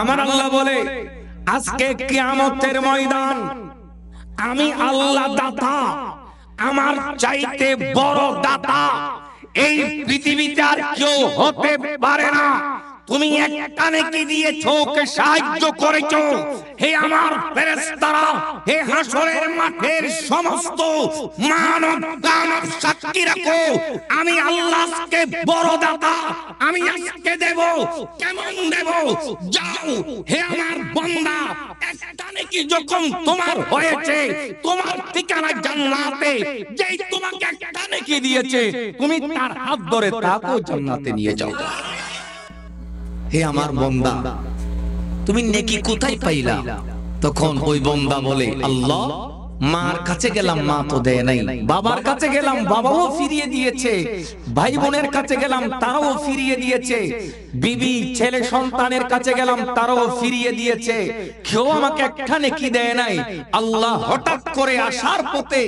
আমার আল্লাহ বলে আজকে কিয়ামতের ময়দান আমি আল্লাহ দাতা, আমার চাইতে বড় দাতা এই পৃথিবীতে আর কেউ হতে পারে না। তুমি একটা নেকি দিয়েছো, ওকে সাহায্য করেছো। হে আমার ফেরেশতারা, হে হাসরের মাঠের সমস্ত মানব দানব সাক্ষী রাখো, আমি আল্লাহকে বড় দাতা, আমি আজকে দেব। কেমন দেব? যাও হে আমার বান্দা, একটা নেকি যখন তোমার হয়েছে, তোমার ঠিকানা জান্নাতে, যেই তোমাকে একটা নেকি দিয়েছে, তুমি তার হাত ধরে তাকেও জান্নাতে নিয়ে যাও। হে আমার বান্দা, তুমি নেকি কোথায় পাইলা? তখন ওই বান্দা বলে, আল্লাহ, মার কাছে গেলাম, মা তো দেয় নাই। বাবার কাছে গেলাম, বাবাও ফিরিয়ে দিয়েছে। ভাই বোনের কাছে গেলাম, তারাও ফিরিয়ে দিয়েছে। বিবি ছেলে সন্তানের কাছে গেলাম, তারাও ফিরিয়ে দিয়েছে। কেউ আমাকে একটা নেকি দেয় নাই। আল্লাহ হঠাৎ করে আসার পথে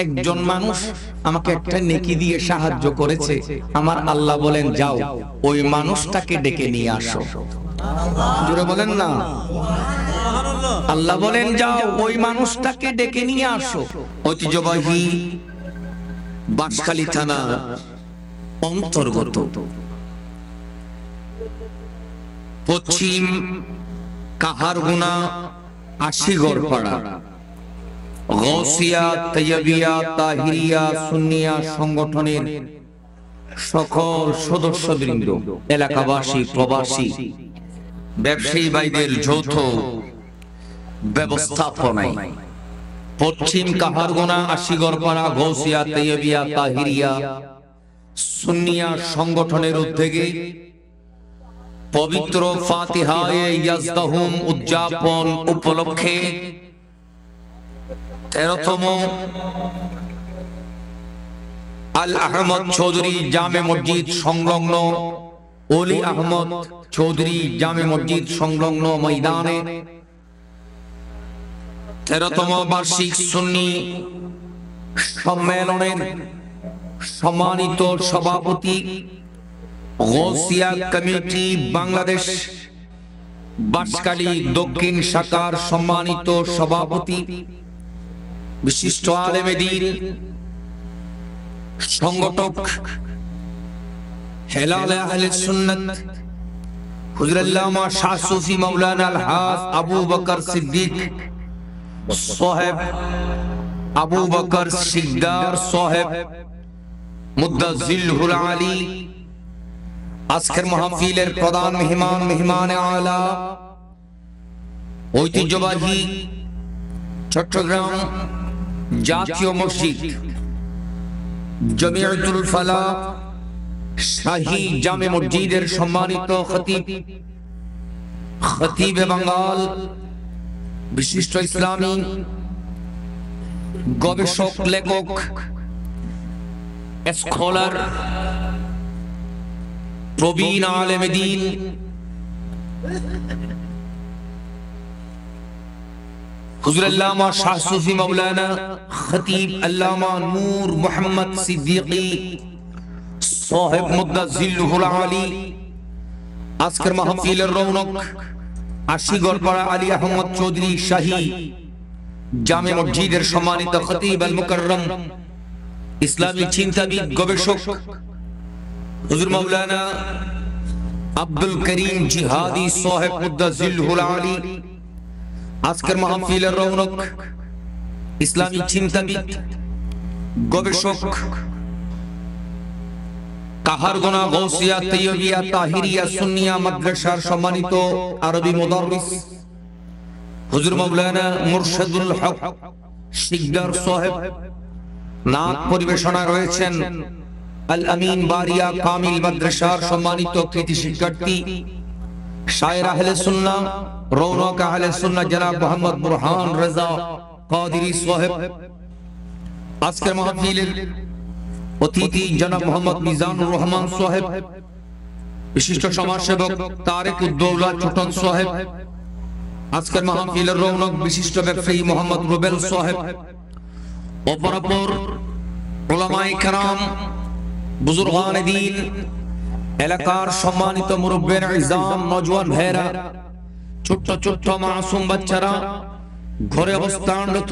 একজন মানুষ আমাকে একটা নেকি দিয়ে সাহায্য করেছে। আমার আল্লাহ বলেন, যাও ওই মানুষটাকে ডেকে নিয়ে আসো। জোরে বলেন না। আল্লাহ বলেন, যাও ওই মানুষটাকে ডেকে নিয়ে আসো। ঐতিহ্যবাহী বাঁশখালী থানা অন্তর্গত পশ্চিম কাহারগুনা আশিগড় পাড়া গৌসিয়া তৈয়বিয়া তাহিরিয়া সুন্নিয়া সংগঠনের সকল সদস্যবৃন্দ, এলাকাবাসী, প্রবাসী, ব্যবসায়ী ভাইদের যৌথ ব্যবস্থাপনায় পশ্চিম কাহারগোনা আশিগড় পাড়া গৌসিয়া তৈয়বিয়া তাহিরিয়া সুন্নিয়া সংগঠনের উদ্যোগে পবিত্র ফাতিহায়ে ইয়াজদাহুম উদযাপন উপলক্ষে 13তম আল আহমদ চৌধুরী জামে মসজিদ সংলগ্ন ওলি আহমদ চৌধুরী জামে মসজিদ সংলগ্ন ময়দানে 13তম বার্ষিক সুন্নি সম্মেলনের সম্মানিত সভাপতি, গৌসিয়া কমিটি বাংলাদেশ বাঁশখালী দক্ষিণ শাখার সম্মানিত সভাপতি, বিশিষ্ট আলেমে দ্বীন, সংগঠক হেলালে আহলে সুন্নাত হুজুর আল্লামা শাহ সুফি মাওলানা আল-হাজ আবু বকর সিদ্দিক সাহেব, আবু বকর সিকদার সাহেব মুদ্দাজিলহুল আলী, আজকের মাহফিলের প্রধান মেহমান, মেহমান আলা, ঐতিহ্যবাহী চট্টগ্রাম জাতীয় মসজিদ জমিয়তুল ফালাহ শাহী জামে মসজিদের সম্মানিত খতিব, খতিবে বাঙ্গাল, বিশিষ্ট ইসলামী গবেষক, লেখক, স্কলার, প্রবীণ আলেমে দ্বীন, হুজুর আল্লামা শাহ সুফি মাওলানা খতিব আল্লামা নূর মুহাম্মদ সিদ্দিকী সাহেব মুদ্দাজিলহুল আলী, আজকের মাহফিলের রৌনক আশিগড় পাড়া আলী আহমদ চৌধুরী শাহী জামে মসজিদের সম্মানিত খতিব আল মুকাররম, ইসলামী চিন্তাবিদ, গবেষক হুজুর মাওলানা আব্দুল করিম জিহাদি সাহেব মুদ্দাজিলহুল আলী, আজকের মাহফিলের রৌনক ইসলামী চিন্তাবিদ, গবেষক, কাহারগোনা গৌসিয়া তৈয়বিয়া তাহিরিয়া সুন্নিয়া মাদ্রাসার সম্মানিত আরবি মুদাররিস হুজুর মাওলানা মুরশিদুল হক সিকদার সাহেব। নাত পরিবেশনা রয়েছেন আল আমিন বারিয়া কামিল মাদ্রাসার সম্মানিত কৃতি শিক্ষার্থী, শায়ের আহলে সুন্নাহ, রৌনক আহলে সুন্নাহ জনাব মোহাম্মদ বুরহান রাজা কাদেরী সাহেব। আজকের মাহফিলের অতিথি জনাব মোহাম্মদ মিজানুর রহমান সাহেব, বিশিষ্ট সমাজসেবক তারেক উদ্দৌলা ছোটন সাহেব। আজকের মাহফিলের রৌনক বিশিষ্ট ব্যবসায়ী মোহাম্মদ রুবেল সাহেব। অপরাপর উলামায়ে কেরাম, বুজুর্গানে দ্বীন, এলাকার সম্মানিত মুরব্বির ইজাম, নওজোয়ান ভাইরা, ছোট্ট ছোট্ট মাসুম বাচ্চারা, ঘরে অবস্থানরত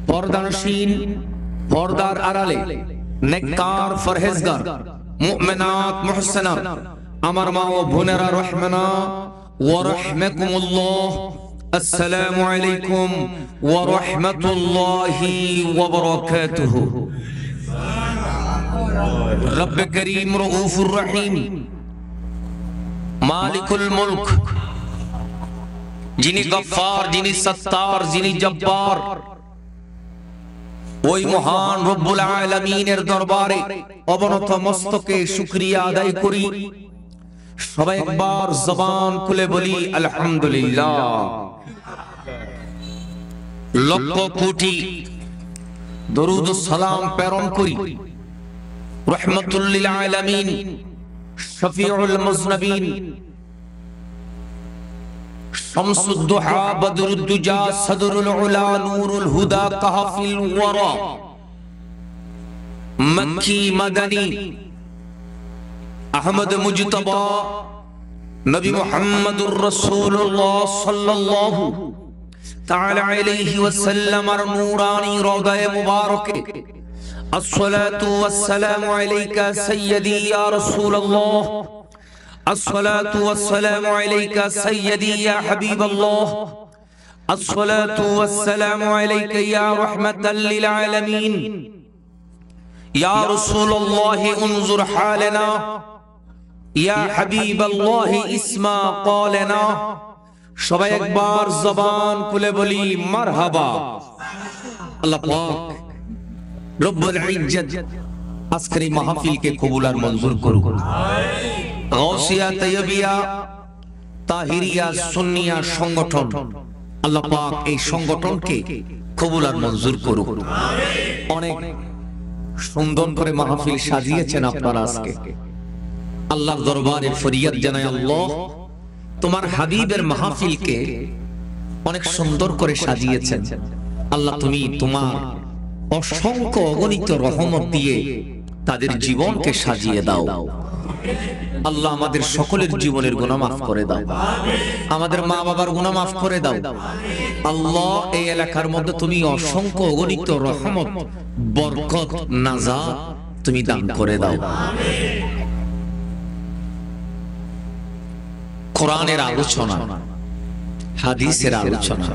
পর্দানশীল, পর্দার আড়ালে নেককার ফরহেজগার মুমিনাত মুহসিনাত আমার মা ও বোনেরা, রহমানা ওয়া রাহমাকুমুল্লাহ, আসসালামু আলাইকুম ওয়া রাহমাতুল্লাহি ওয়া বারাকাতুহু। রব্ব করিম রউফুর রহিম, মালিকুল মুলক, যিনি গফফার, যিনি সত্তার, যিনি জব্বার, ওই মহান রব্বুল আলামিনের দরবারে অবনত মস্তকে শুকরিয়া আদায় করি। সবাই একবার জবান খুলে বলি আলহামদুলিল্লাহ। লক্ষ কোটি দরুদ ও সালাম প্রেরণ করি রাহমাতুল লিল আলামিন, শফিউল মুজনবিন, শামসুদ দুহা, বদরুদ দুজা, সদরুল উলা, নূরুল হুদা, কাহাফিল ওয়ারা, মক্কি মাদানী, আহমদ মুজতবা, নবী মুহাম্মদুর রাসূলুল্লাহ সাল্লাল্লাহু তাআলা আলাইহি ওয়াসাল্লাম এর নূরানী রওদায়ে মুবারকে আসসালাতু ওয়াসসালামু আলাইকা সাইয়্যিদি ইয়া রাসূলুল্লাহ, আসসালাতু ওয়াসসালামু আলাইকা সাইয়্যিদি ইয়া হাবিবাল্লাহ, আসসালাতু ওয়াসসালামু আলাইকা ইয়া রাহমাতাল লিল আলামিন, ইয়া রাসূলুল্লাহ উনজুর হালানা, ইয়া হাবিবাল্লাহ ইসমা ক্বালানা। সবাই একবার জবান খুলে বলি মারহাবা। আল্লাহ পাক রব্বুল ইজ্জত আজকের এই মাহফিলকে কবুল আর মঞ্জুর করুক। গাউসিয়া, তাইয়্যিবিয়া, তাহিরিয়া, সুন্নিয়া সংগঠন, আল্লাহ পাক এই সংগঠনকে কবুল আর মঞ্জুর করুক। অনেক সুন্দর করে মাহফিল সাজিয়েছেন আপনারা আজকে। আল্লাহর দরবারে ফরিয়াদ জানাই, আল্লাহ তোমার হাবিবের মাহফিলকে অনেক সুন্দর করে সাজিয়েছেন। আল্লাহ তুমি তোমার অসংখ্য অগণিত রহমত দিয়ে তাদের জীবনকে সাজিয়ে দাও। আল্লাহ আমাদের সকলের জীবনের গুনাহ মাফ করে দাও, আমাদের মা বাবার গুনাহ মাফ করে দাও। আল্লাহ এই এলাকার মধ্যে তুমি অসংখ্য অগণিত রহমত, বরকত, নাজাত তুমি দান করে দাও। কোরআনের আলোচনা, হাদিসের আলোচনা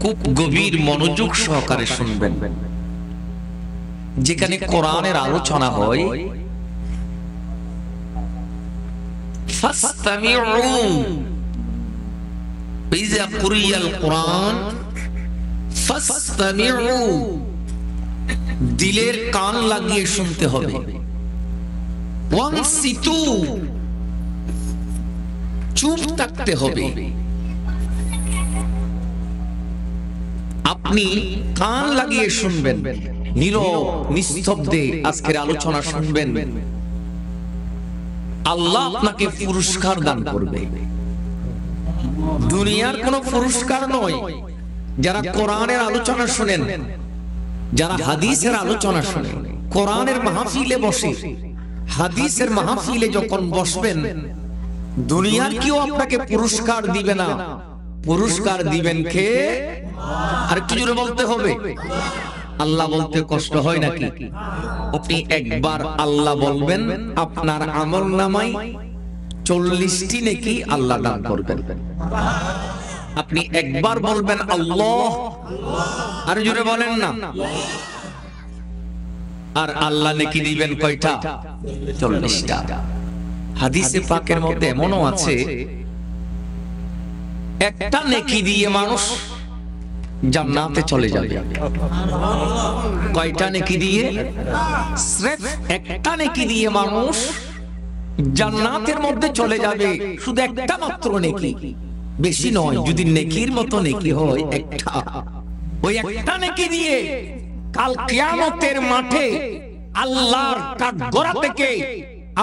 খুব গভীর মনোযোগ সহকারে শুনবেন। যেখানে কোরআনের আলোচনা হয়, ফাসতামিউ ইযা কুরিয়াল কোরআন ফাসতামিউ, দিলের কান লাগিয়ে শুনতে হবে। ওয়ানসিতু, চুপ থাকতে হবে। আপনি কান লাগিয়ে শুনবেন, নীরব নিস্তব্ধে আজকের আলোচনা শুনবেন। আল্লাহ আপনাকে পুরস্কার দান করবে। দুনিয়ার কোন পুরস্কার নয়। যারা কোরআনের আলোচনা শুনেন, যারা হাদিসের আলোচনা শুনেন, কোরআনের মাহফিলে বসে, হাদিসের মাহফিলে যখন বসবেন, দুনিয়ার কেউ আপনাকে পুরস্কার দিবে না। পুরস্কার দিবেন কে? আরেকটু জোরে বলতে হবে। আল্লাহ বলতে কষ্ট হয় নাকি? আপনি একবার আল্লাহ বলবেন, আপনার আমলনামায় 40টি নেকি আল্লাহ দান করবেন। আপনি একবার বলবেন আল্লাহ, আর জোরে বলেন না, আর আল্লাহ নেকি দিবেন কয়টা? 40টা। হাদিসে পাকের মধ্যে এমনও আছে, একটা নেকি দিয়ে মানুষ জান্নাতে চলে যাবে। কয়টা নেকি দিয়ে? সির্ফ একটা নেকি দিয়ে মানুষ জান্নাতের মধ্যে চলে যাবে। শুধু একটা মাত্র নেকি, বেশি নয়। যদি নেকির মতো নেকি হয় একটা, ওই একটা নেকি দিয়ে কাল কিয়ামতের মাঠে আল্লাহর কাঠগড়া থেকে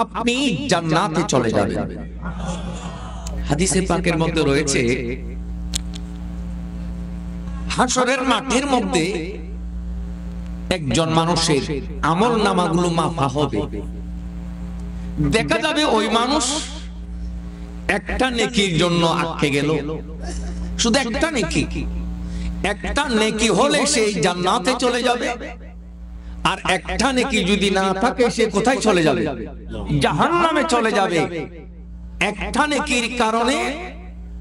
আপনি জান্নাতে চলে যাবেন। হাদিসে পাকের মধ্যে রয়েছে, হাসরের মাঠের মধ্যে একজন মানুষের আমল নামাগুলো মাপা হবে। দেখা যাবে ওই মানুষ একটা নেকির জন্য আটকে গেল, শুধু একটা নেকি, একটা নেকি হলে সেই জান্নাতে চলে যাবে। আর একটা নেকি যদি না থাকে সে কোথায় চলে যাবে? জাহান্নামে চলে যাবে। একটা নেকির কারণে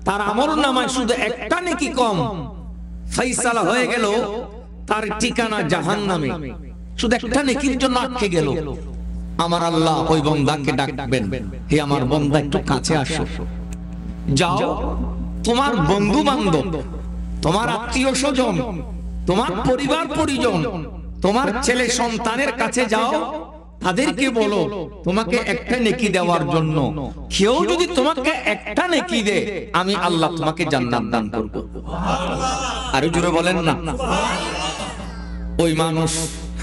তার আমলনামায় শুধু একটা নেকি কম, ফয়সালা হয়ে গেল তার ঠিকানা জাহান্নামে, শুধু একটা নেকির জন্য আটকে গেল। আমার আল্লাহ ওই বান্দাকে ডাকবেন, হে আমার বান্দা একটু কাছে আসো, যাও তোমার বন্ধু বান্ধব, তোমার আত্মীয় স্বজন, তোমার পরিবার পরিজন, তোমার ছেলে সন্তানের কাছে যাও, তাদেরকে বলো তোমাকে একটা নেকি দেওয়ার জন্য। কেউ যদি তোমাকে একটা নেকি দেয় আমি আল্লাহ তোমাকে জান্নাত দান করব। আরো জোরে বলেন না। ওই মানুষ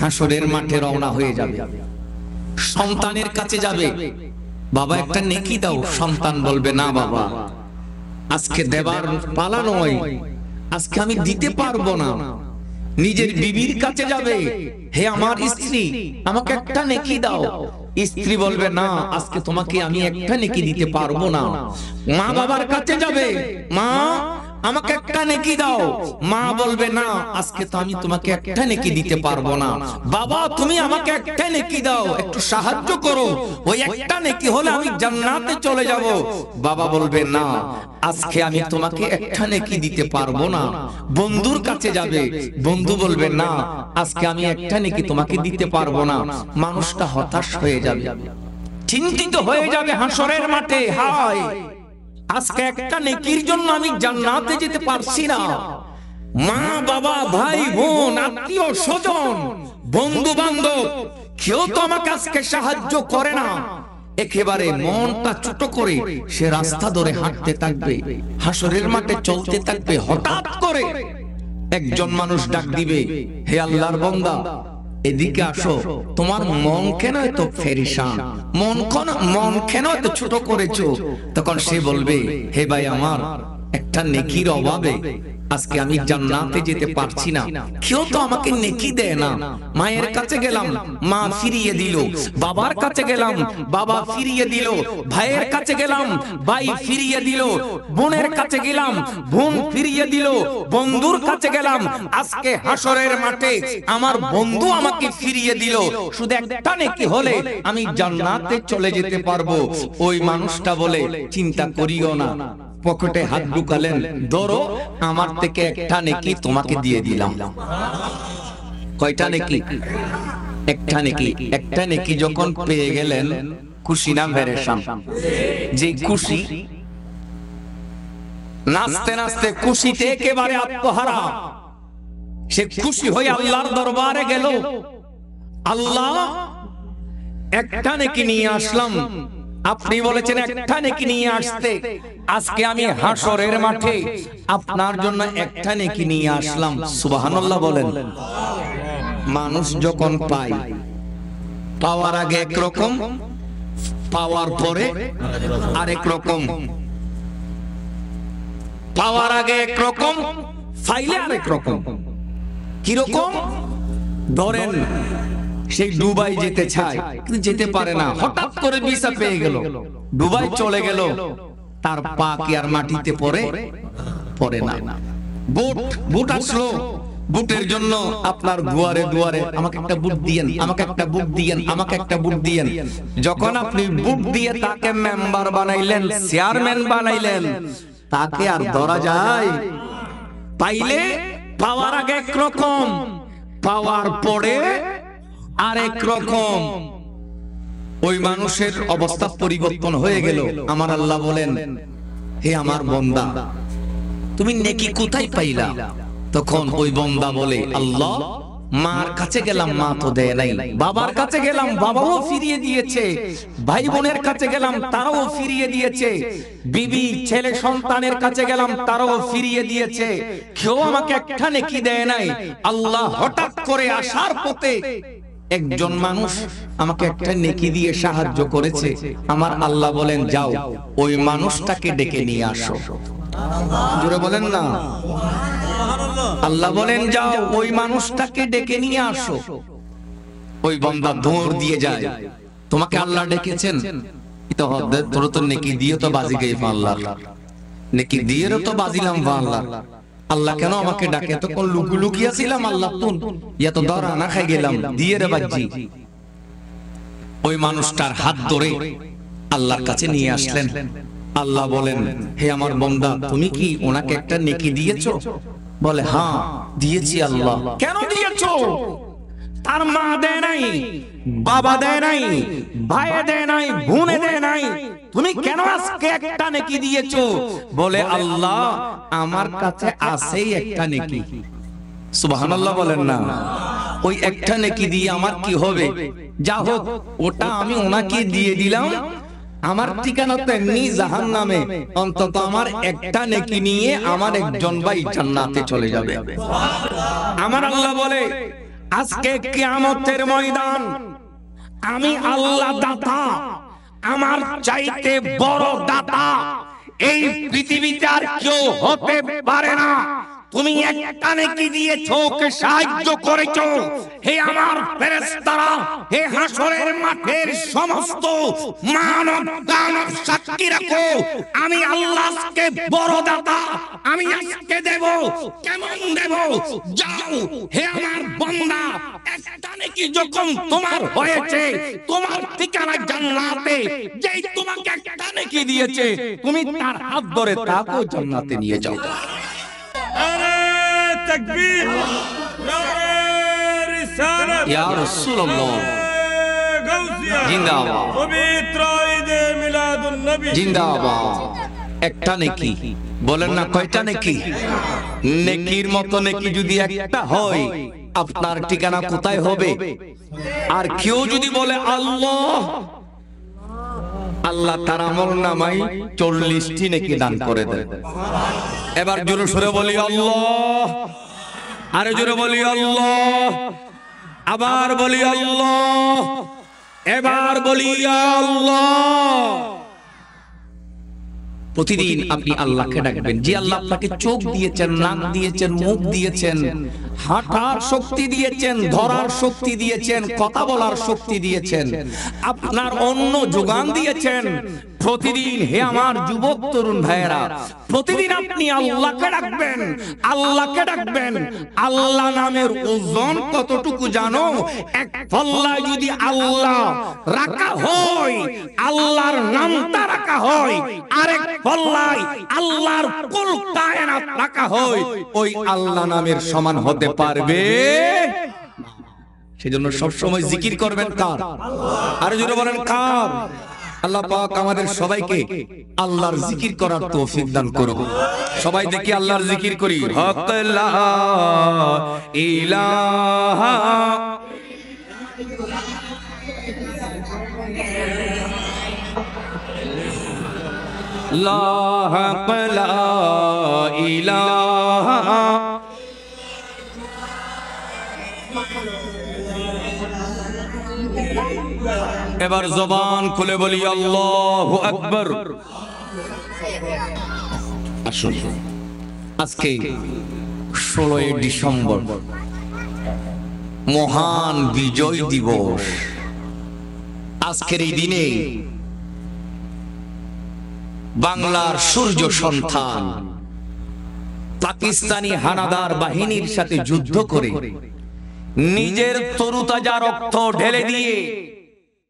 হাসরের মাঠে রওনা হয়ে যাবে, সন্তানের কাছে যাবে, বাবা একটা নেকি দাও। সন্তান বলবে না বাবা, আজকে দেবার পালা নয়, আজকে আমি দিতে পারবো না। নিজের বিবির কাছে যাবে, হে আমার স্ত্রী আমাকে একটা নেকি দাও। স্ত্রী বলবে না, আজকে তোমাকে আমি একটা নেকি দিতে পারবো না। মা বাবার কাছে যাবে, মা আমাকে একটা নেকি দাও। মা বলবে না, আজকে তো আমি তোমাকে একটা নেকি দিতে পারবো না। বাবা তুমি আমাকে একটা নেকি দাও, একটু সাহায্য করো, ওই একটা নেকি হলে আমি জান্নাতে চলে যাব। বাবা বলবে না, আজকে আমি তোমাকে একটা নেকি দিতে পারবো না। বন্ধুর কাছে যাবে, বন্ধু বলবে না, আজকে আমি একটা নেকি তোমাকে দিতে পারবো না। মানুষটা হতাশ হয়ে যাবে, চিন্তিত হয়ে যাবে হাসরের মাঠে, হায় আজকে একটা নেকির জন্য আমি জান্নাতে যেতে পারছি না। মা বাবা ভাই বোন আত্মীয় স্বজন বন্ধু বান্ধব কেউ তো আমাকে আজকে সাহায্য করে না। একেবারে মনটা ছোট করে সে রাস্তা ধরে হাঁটতে থাকবে, হাসরের মাঠে চলতে থাকবে। হঠাৎ করে একজন মানুষ ডাক দিবে, হে আল্লাহর বান্দা এদিকে আসো, তোমার মন কেন এত ফেরিসান, মন কেন এত ছোট করেছো? তখন সে বলবে, হে ভাই আমার একটা নেকির অভাবে আজকে আমি জান্নাতে যেতে পারছি না, কেউ তো আমাকে নেকি দেয় না। মায়ের কাছে গেলাম, মা ফিরিয়ে দিল। বাবার কাছে গেলাম, বাবা ফিরিয়ে দিল। ভাইয়ের কাছে গেলাম, ভাই ফিরিয়ে দিল। বোনের কাছে গেলাম, বোন ফিরিয়ে দিল। বন্ধুর কাছে গেলাম, আজকে হাসরের মাঠে আমার বন্ধু আমাকে ফিরিয়ে দিল। শুধু একটা নেকি হলে আমি জান্নাতে চলে যেতে পারবো। ওই মানুষটা বলে, চিন্তা করিও না। পকেটে হাত ঢুকালেন, ধরো আমার থেকে একটা নেকি তোমাকে দিয়ে দিলাম। কয়টা নেকি? একটা নেকি। একটা নেকি যখন পেয়ে গেলেন, খুশি না পেরেশান? যে খুশি, নাচতে নাচতে খুশিতে একেবারে আত্মহারা। সে খুশি হয়ে আল্লাহর দরবারে গেল, আল্লাহ একটা নেকি নিয়ে আসলাম, আপনি বলেছেন একটা নেকি নিয়ে আসতে, আজকে আমি হাসরের মাঠে আপনার জন্য একটা নেকি নিয়ে আসলাম। সুবহানাল্লাহ বলেন। মানুষ যখন পায়, পাওয়ার আগে একরকম, পাওয়ার পরে আরেক রকম। পাওয়ার আগে একরকম, ফাইলে আরেক রকম। কিরকম? ধরেন সে দুবাই যেতে চায় কিন্তু যেতে পারে না, হঠাৎ করে ভিসা পেয়ে গেল, দুবাই চলে গেল, তার পা কি আর মাটিতে পড়ে না। বুট আসলো, বুটের জন্য আপনার দুয়ারে দুয়ারে আমাকে একটা বুট দিয়েন, আমাকে একটা বুট দিয়েন, আমাকে একটা বুট দিয়েন। যখন আপনি বুট দিয়ে তাকে মেম্বার বানাইলেন, চেয়ারম্যান বানাইলেন, তাকে আর ধরা যায়? পাইলে পাওয়ার আগে একরকম, পাওয়ার পরে আরেক রকম। ওই মানুষের অবস্থা পরিবর্তন হয়ে গেল। আমার আল্লাহ বলেন, হে আমার বান্দা তুমি নেকি কোথায় পাইলা? তখন ওই বান্দা বলে, আল্লাহ মার কাছে গেলাম, মা তো দেয় নাই। বাবার কাছে গেলাম, বাবাও ফিরিয়ে দিয়েছে। ভাই বোনের কাছে গেলাম, তারাও ফিরিয়ে দিয়েছে। বিবি ছেলে সন্তানের কাছে গেলাম, তারাও ফিরিয়ে দিয়েছে। কেউ আমাকে একটা নেকি দেয় নাই। আল্লাহ হঠাৎ করে আসার পথে একজন মানুষ আমাকে একটা নেকি দিয়ে সাহায্য করেছে। আমার আল্লাহ বলেন, যাও ওই মানুষটাকে ডেকে নিয়ে আসো। জোরে বলেন না। আল্লাহ বলেন, যাও ওই মানুষটাকে ডেকে নিয়ে আসো। ওই বান্দা দৌড় দিয়ে যায়, তোমাকে আল্লাহ ডেকেছেন, তো তোর তো নেকি দিয়ে তো বাজি গেই আল্লাহ, নেকি দিয়ে তো বাজিলাম আল্লাহ, আল্লাহ কেন আমাকে ডাকে? তো কোন লুকিয়ে ছিলাম আল্লাহ, তুন ইয়া তো ধরা না খাই গেলাম দিয়ে রে বাজি। ওই মানুষটার হাত ধরে আল্লাহর কাছে নিয়ে আসলেন। আল্লাহ বলেন, হে আমার বান্দা, তুমি কি ওনাকে একটা নেকি দিয়েছো? বলে, হ্যাঁ দিয়েছি আল্লাহ। কেন দিয়েছো? তার মা দেয় নাই, বাবা দেয় নাই, ভাই দেয় নাই, বোনে দেয় নাই, তুমি কেন আজকে একটা নেকি দিয়েছো? বলে, আল্লাহ আমার কাছে আছেই একটা নেকি। সুবহানাল্লাহ বলেন না। ওই একটা নেকি দিয়ে আমার কি হবে? যা হোক, ওটা আমি ওনাকে দিয়ে দিলাম, আমার ঠিকানা তো এমনি জাহান্নামে, অন্তত আমার একটা নেকি নিয়ে আমার একজন ভাই জান্নাতে চলে যাবে। আমার আল্লাহ বলে, আজকে কিয়ামতের ময়দান, আমি আল্লাহ দাতা, আমার চাইতে বড় দাতা এই পৃথিবীতে আর কেউ হতে পারে না। তুমি একটা নেকি দিয়েছো, ওকে সাহায্য করেছো, হে আমার ফেরেশতারা, হে হাসরের মাঠের সমস্ত মানব দানব সাক্ষী রাখো, আমি আল্লাহ আজকে বড় দাতা, আমি আজকে দেব। কেমন দেব? যাও, হে আমার বান্দা, একটা নেকি যখন তোমার হয়েছে, তোমার ঠিকানা জান্নাতে, যেই তোমাকে একটা নেকি দিয়েছে, তুমি তার হাত ধরে তাকে জান্নাতে নিয়ে যাও। तकबीर, नारे रिसालत, या रसूल अल्लाह, जिंदाबाद, पवित्र ईद मिलादुन नबी, जिंदाबाद। একটা নেকি বলেন না, কয়টা নেকি? নেকির মতো নেকি যদি একটা হয়, আপনার ঠিকানা কোথায় হবে? আর কেউ যদি বলে আল্লাহ, আল্লাহ তার আমলনামায় 40টি নেকি দান করে দেন। এবার জোরে সরে বলি আল্লাহ, আরে জোরে বলি আল্লাহ, আবার বলি আল্লাহ, এবার বলি আল্লাহ। প্রতিদিন আপনি আল্লাহকে ডাকবেন। যে আল্লাহ আপনাকে চোখ দিয়েছেন, নাক দিয়েছেন, মুখ দিয়েছেন, হাঁটার শক্তি দিয়েছেন, ধরার শক্তি দিয়েছেন, কথা বলার শক্তি দিয়েছেন, আপনার অন্ন যোগান দিয়েছেন, প্রতিদিন হে আমার যুবক তরুণ ভাইয়েরা, প্রতিদিন আপনি আল্লাহকে ডাকবেন, আল্লাহকে ডাকবেন। আল্লাহ নামের ওজন কতটুকু জানো? এক পাল্লায় যদি আল্লাহ রাখা হয়, আল্লাহর নামটা রাখা হয়, আরেক পাল্লায় আল্লাহর কুল কায়নাত রাখা হয়, ওই আল্লাহ নামের সমান হতে পারবে? সেজন্য সব সময় জিকির করবেন কার? আরে জোরে বলেন কার? আল্লাহ পাক আমাদের সবাইকে আল্লাহর জিকির করার তৌফিক দান করুন। সবাই দেখি আল্লাহর জিকির করি। হক লা ইলাহা লা হক লা ইলাহা এবার জবান খুলে বলি আল্লাহু আকবার। আসুন, আজকে 16 ডিসেম্বর, মহান বিজয় দিবস। আজকের এই দিনে বাংলার সূর্য সন্তান পাকিস্তানি হানাদার বাহিনীর সাথে যুদ্ধ করে নিজের তরুতাজা রক্ত ঢেলে দিয়ে